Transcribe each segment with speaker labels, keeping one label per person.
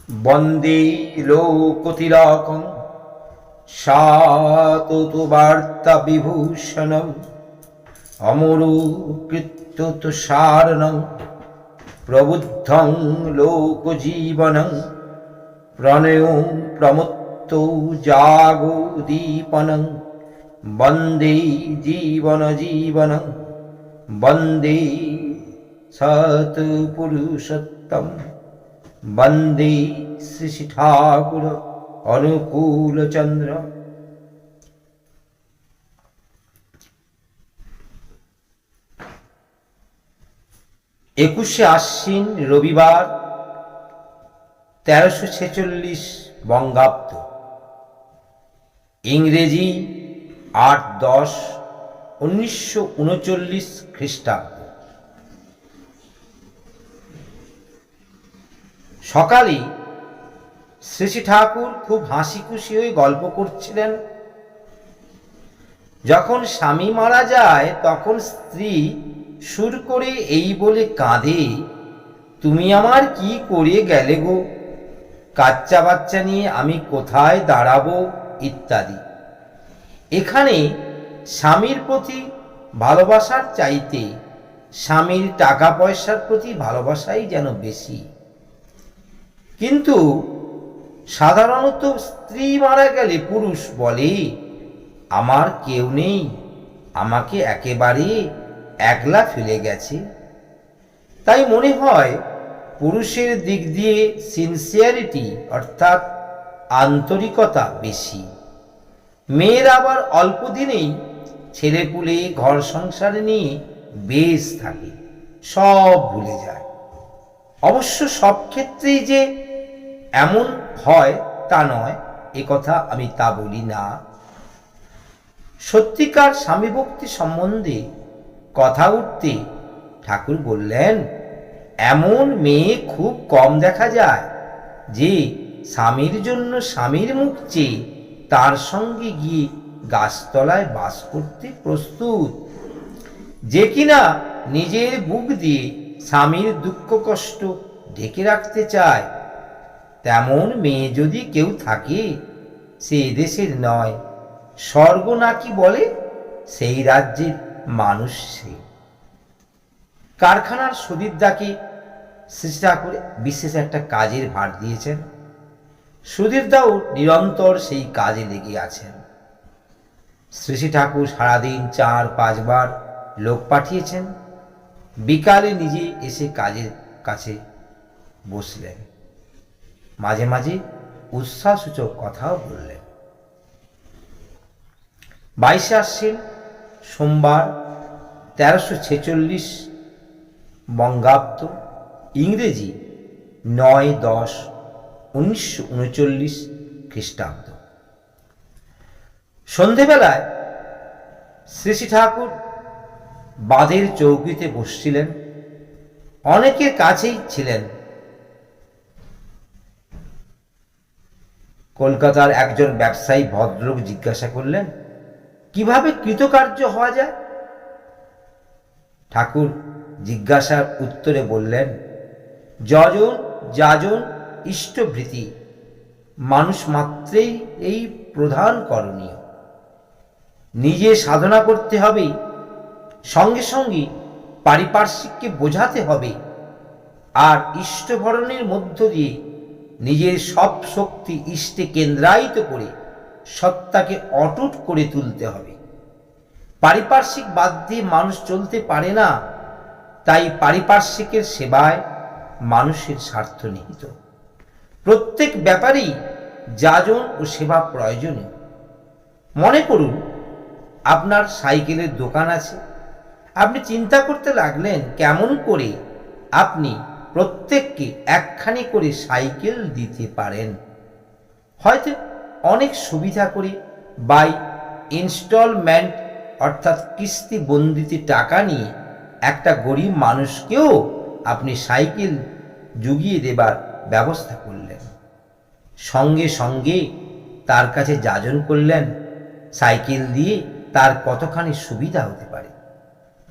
Speaker 1: বন্দে লোকতিলকং সাততু বার্তা বিভূষণম অমরু কৃত্যুতসারণং প্রবুদ্ধং লোকজীবনং প্রণয়ং প্রমত্তৌ জাগোদীপনং বন্দে জীবন জীবনং বন্দে সৎপুরুষোত্তম বন্দে শ্রী ঠাকুর অনুকূলচন্দ্র। একুশে আশ্বিন রবিবার ১৩৪৬ বঙ্গাব্দ, ইংরেজি ৮-১০-১৯৩৯ খ্রিস্টাব্দ। সকালে শ্রী শ্রী ঠাকুর খুব হাসি খুশি হয়ে গল্প করছিলেন। যখন স্বামী মারা যায় তখন স্ত্রী সুর করে এই বলে কাঁদে, তুমি আমার কি করে গেলে গো, কাচ্চা বাচ্চা নিয়ে আমি কোথায় দাঁড়াবো ইত্যাদি। এখানে স্বামীর প্রতি ভালোবাসার চাইতে স্বামীর টাকা পয়সার প্রতি ভালোবাসাই যেন বেশি। কিন্তু সাধারণত স্ত্রী মারা গেলে পুরুষ বলে, আমার কেউ নেই, আমাকে একেবারে একলা ফেলে গেছে। তাই মনে হয় পুরুষের দিক দিয়ে সিনসিয়ারিটি অর্থাৎ আন্তরিকতা বেশি। মেয়ের আবার অল্প দিনেই ছেলেপুলে ঘর সংসার নিয়ে বেশ থাকে, সব ভুলে যায়। অবশ্য সব ক্ষেত্রেই যে এমন হয় তা নয়, এ কথা আমি তা বলি না। সত্যিকার স্বামী ভক্তি সম্বন্ধে কথা উঠতে ঠাকুর বললেন, এমন মেয়ে খুব কম দেখা যায় যে স্বামীর জন্য স্বামীর মুখ চেয়ে তার সঙ্গে গিয়ে গাছতলায় বাস করতে প্রস্তুত, যে কিনা নিজের বুক দিয়ে স্বামীর দুঃখ কষ্ট ঢেকে রাখতে চায়। তেমন মেয়ে যদি কেউ থাকে, সে এদেশের নয়, স্বর্গ নাকি বলে সেই রাজ্যের মানুষ সে। কারখানার সুধীরদাকে শ্রী ঠাকুর বিশেষ একটা কাজের ভার দিয়েছেন। সুধীরদাও নিরন্তর সেই কাজে লেগে আছেন। শ্রী ঠাকুর সারাদিন ৪-৫ বার লোক পাঠিয়েছেন। বিকালে নিজে এসে কাজের কাছে বসলেন, মাঝে মাঝে উৎসাহসূচক কথাও বললেন। ২২শে আশ্বিন সোমবার ১৩৪৬ বঙ্গাব্দ, ইংরেজি ৯-১০-১৯৩৯ খ্রিস্টাব্দ। সন্ধেবেলায় শ্রী শ্রী ঠাকুর বাঁধের চৌকিতে বসছিলেন। অনেকের কাছেই ছিলেন। কলকাতার একজন ব্যবসায়ী ভদ্রলোক জিজ্ঞাসা করলেন, কিভাবে কৃতকার্য হওয়া যায়? ঠাকুর জিজ্ঞাসার উত্তরে বললেন, যজন যাজন ইষ্টভৃতি, মানুষ মাত্রেই এই প্রধান করণীয়। নিজে সাধনা করতে হবে, সঙ্গে সঙ্গে পারিপার্শ্বিককে বোঝাতে হবে, আর ইষ্টভরণের মধ্য দিয়ে নিজের সব শক্তি ইষ্টে কেন্দ্রায়িত করে সত্তাকে অটুট করে তুলতে হবে। পারিপার্শ্বিক বাদ দিয়ে মানুষ চলতে পারে না, তাই পারিপার্শ্বিকের সেবায় মানুষের স্বার্থ নিহিত। প্রত্যেক ব্যাপারেই যাজন ও সেবা প্রয়োজনীয়। মনে করুন আপনার সাইকেলের দোকান আছে। আপনি চিন্তা করতে লাগলেন কেমন করে আপনি প্রত্যেককে একখানি করে সাইকেল দিতে পারেন। হয়তো অনেক সুবিধা করে বাই ইনস্টলমেন্ট অর্থাৎ কিস্তি বন্দিতে টাকা নিয়ে একটা গরিব মানুষকেও আপনি সাইকেল জুগিয়ে দেবার ব্যবস্থা করলেন। সঙ্গে সঙ্গে তার কাছে যাজন করলেন সাইকেল দিয়ে তার কতখানি সুবিধা হতে পারে।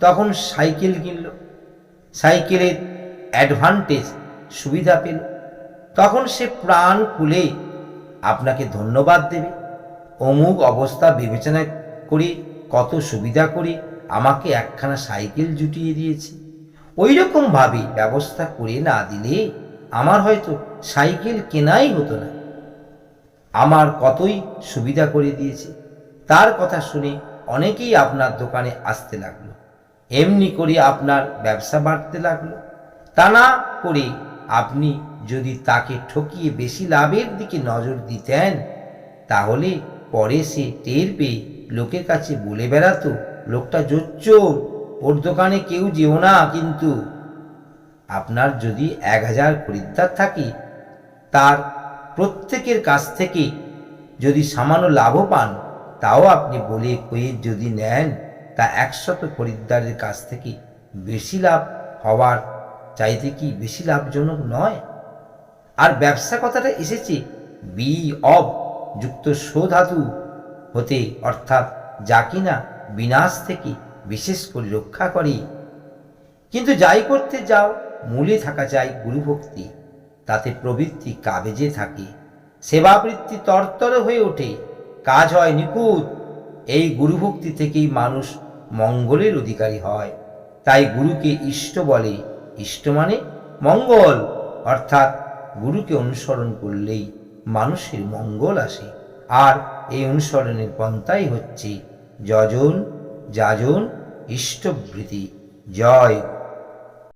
Speaker 1: তখন সাইকেল কিনল, সাইকেলের অ্যাডভান্টেজ সুবিধা পেল, তখন সে প্রাণ খুলে আপনাকে ধন্যবাদ দেবে। অমুক অবস্থা বিবেচনা করে কত সুবিধা করে আমাকে একখানা সাইকেল জুটিয়ে দিয়েছে। ওই রকমভাবে ব্যবস্থা করে না দিলে আমার হয়তো সাইকেল কেনাই হতো না। আমার কতই সুবিধা করে দিয়েছে। তার কথা শুনে অনেকেই আপনার দোকানে আসতে লাগলো। এমনি করে আপনার ব্যবসা বাড়তে লাগলো। তা না করে আপনি যদি তাকে ঠকিয়ে বেশি লাভের দিকে নজর দিতেন, তাহলে পরে সে টের পেয়ে লোকের কাছে বলে বেড়াতো, লোকটা জোচ্চোর, ওর দোকানে কেউ যেও না। কিন্তু আপনার যদি 1000 খরিদ্দার থাকে, তার প্রত্যেকের কাছ থেকে যদি সামান্য লাভও পান, তাও আপনি বলে কয়ে যদি নেন, তা 100 খরিদ্দারের কাছ থেকে বেশি লাভ হওয়ার চাইতে কি বেশি লাভজনক নয়? আর ব্যবসা কথাটা এসেছে বি অব যুক্ত সো ধাতু হতে, অর্থাৎ যা কিনা বিনাশ থেকে বিশেষ করে রক্ষা করে। কিন্তু যাই করতে যাও, মূলে থাকা যায় গুরুভক্তি। তাতে প্রবৃত্তি কাবেজে থাকে, সেবাবৃত্তি তরতরে হয়ে ওঠে, কাজ হয় নিখুঁত। এই গুরুভক্তি থেকেই মানুষ মঙ্গলের অধিকারী হয়। তাই গুরুকে ইষ্ট বলে। ইষ্ট মানে মঙ্গল, অর্থাৎ গুরুকে অনুসরণ করলেই মানুষের মঙ্গল আসে। আর এই অনুসরণের পন্থাই হচ্ছে যজন যাজন ইষ্টভৃতি। জয়